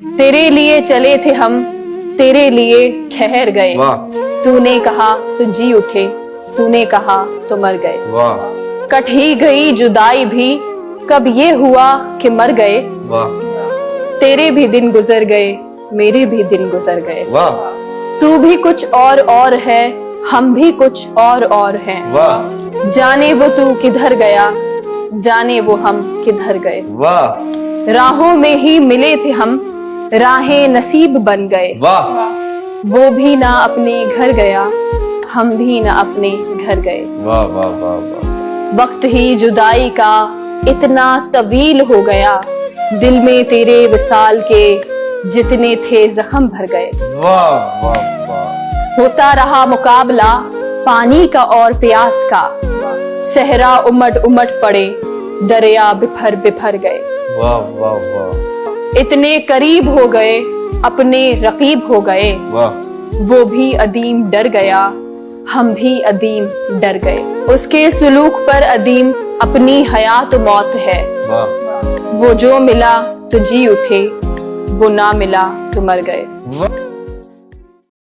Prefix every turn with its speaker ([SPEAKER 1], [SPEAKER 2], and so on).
[SPEAKER 1] तेरे लिए चले थे हम, तेरे लिए ठहर गए। तूने कहा तो जी उठे, तूने कहा तो मर गए। कट ही गई जुदाई भी, कब ये हुआ कि मर गए। तेरे भी दिन गुजर गए, मेरे भी दिन गुजर गए। तू भी कुछ और है, हम भी कुछ और हैं। जाने वो तू किधर गया, जाने वो हम किधर गए। राहों में ही मिले थे हम, राहें नसीब बन गए। वो भी ना अपने घर गया, हम भी ना अपने घर गए। वक्त ही जुदाई का इतना तवील हो गया, दिल में तेरे विसाल के जितने थे जख्म भर गए। होता रहा मुकाबला पानी का और प्यास का, सहरा उमट उमट पड़े, दरिया बिफर बिफर गए। इतने करीब हो गए, अपने रकीब हो गए। वो भी अदीम डर गया, हम भी अदीम डर गए। उसके सुलूक पर अदीम अपनी हयात मौत है। वो जो मिला तो जी उठे, वो ना मिला तो मर गए।